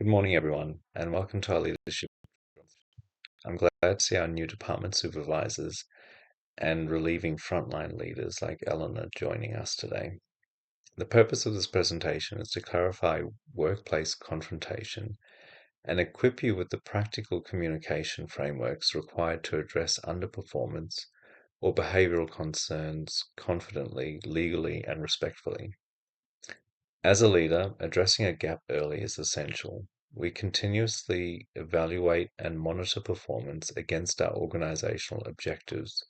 Good morning, everyone, and welcome to our leadership. I'm glad to see our new department supervisors and relieving frontline leaders like Eleanor joining us today. The purpose of this presentation is to clarify workplace confrontation and equip you with the practical communication frameworks required to address underperformance or behavioral concerns confidently, legally, and respectfully. As a leader, addressing a gap early is essential. We continuously evaluate and monitor performance against our organizational objectives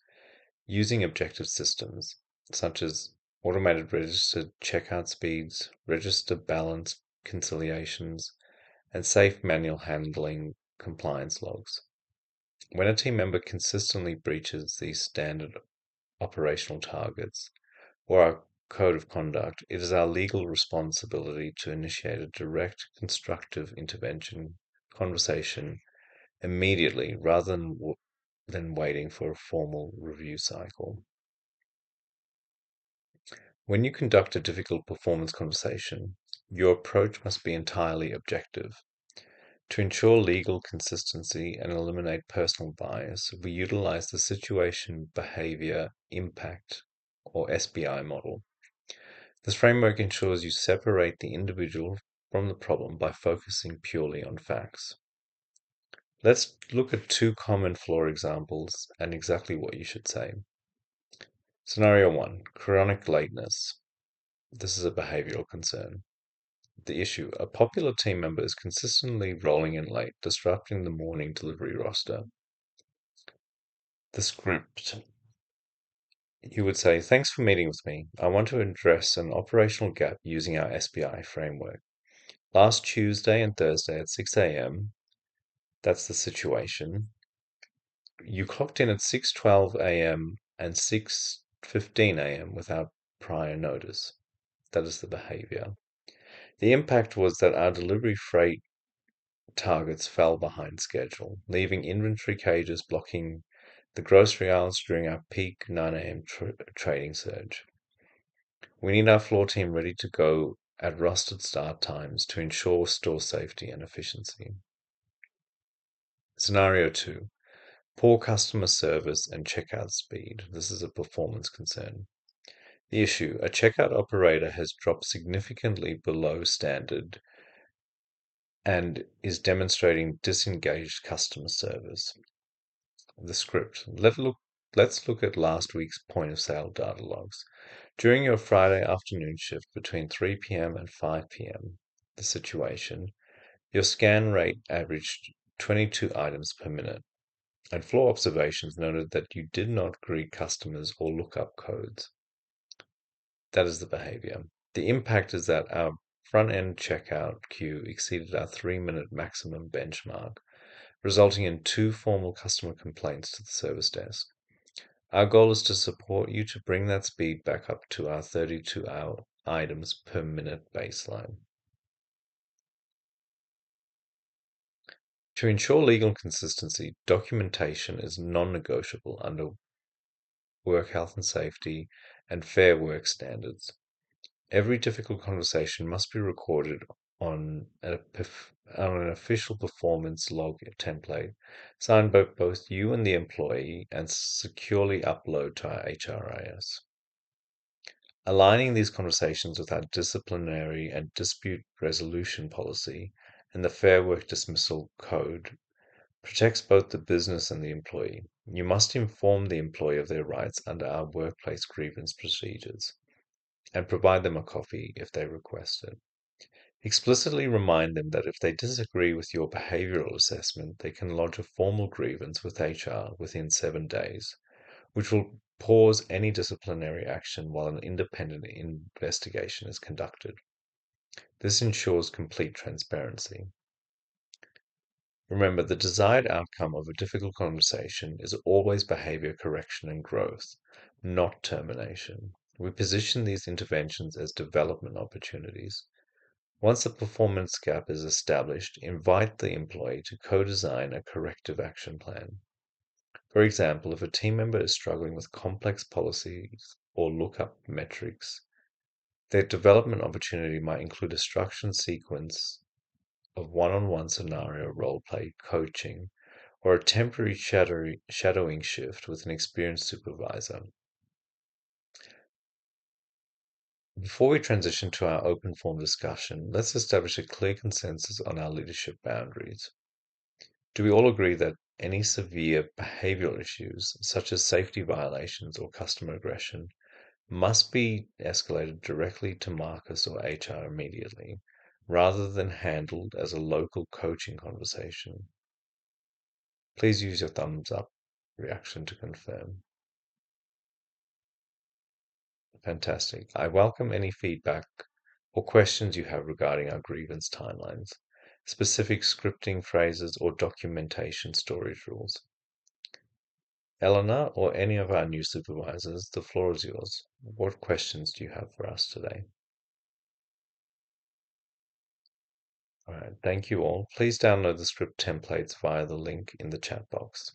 using objective systems such as automated registered checkout speeds, register balance conciliations, and safe manual handling compliance logs. When a team member consistently breaches these standard operational targets, or our code of conduct, it is our legal responsibility to initiate a direct, constructive intervention conversation immediately rather than waiting for a formal review cycle. When you conduct a difficult performance conversation, your approach must be entirely objective. To ensure legal consistency and eliminate personal bias, we utilize the Situation Behavior Impact or SBI model. This framework ensures you separate the individual from the problem by focusing purely on facts. Let's look at two common flaw examples and exactly what you should say. Scenario 1, chronic lateness. This is a behavioral concern. The issue, a popular team member is consistently rolling in late, disrupting the morning delivery roster. The script. You would say, thanks for meeting with me. I want to address an operational gap using our SBI framework. Last Tuesday and Thursday at 6 a.m., that's the situation. You clocked in at 6:12 a.m. and 6:15 a.m. without prior notice. That is the behavior. The impact was that our delivery freight targets fell behind schedule, leaving inventory cages blocking the grocery aisles during our peak 9 a.m. trading surge. We need our floor team ready to go at rostered start times to ensure store safety and efficiency. Scenario 2, poor customer service and checkout speed. This is a performance concern. The issue, a checkout operator has dropped significantly below standard and is demonstrating disengaged customer service. The script. Let's look at last week's point of sale data logs. During your Friday afternoon shift between 3 p.m. and 5 p.m., the situation, your scan rate averaged 22 items per minute, and floor observations noted that you did not greet customers or look up codes. That is the behavior. The impact is that our front-end checkout queue exceeded our 3-minute maximum benchmark, resulting in 2 formal customer complaints to the service desk. Our goal is to support you to bring that speed back up to our 32 items per minute baseline. To ensure legal consistency, documentation is non-negotiable under work health and safety and fair work standards. Every difficult conversation must be recorded on an official performance log template, signed by both you and the employee, and securely upload to our HRIS. Aligning these conversations with our disciplinary and dispute resolution policy and the Fair Work Dismissal Code protects both the business and the employee. You must inform the employee of their rights under our workplace grievance procedures and provide them a copy if they request it. Explicitly remind them that if they disagree with your behavioral assessment, they can lodge a formal grievance with HR within 7 days, which will pause any disciplinary action while an independent investigation is conducted. This ensures complete transparency. Remember, the desired outcome of a difficult conversation is always behavior correction and growth, not termination. We position these interventions as development opportunities. Once the performance gap is established, invite the employee to co-design a corrective action plan. For example, if a team member is struggling with complex policies or lookup metrics, their development opportunity might include a structured sequence of one-on-one scenario role-play coaching or a temporary shadowing shift with an experienced supervisor. Before we transition to our open form discussion, let's establish a clear consensus on our leadership boundaries. Do we all agree that any severe behavioral issues, such as safety violations or customer aggression, must be escalated directly to Marcus or HR immediately, rather than handled as a local coaching conversation? Please use your thumbs up reaction to confirm. Fantastic. I welcome any feedback or questions you have regarding our grievance timelines, specific scripting phrases, or documentation storage rules. Eleanor or any of our new supervisors, the floor is yours. What questions do you have for us today? All right, thank you all. Please download the script templates via the link in the chat box.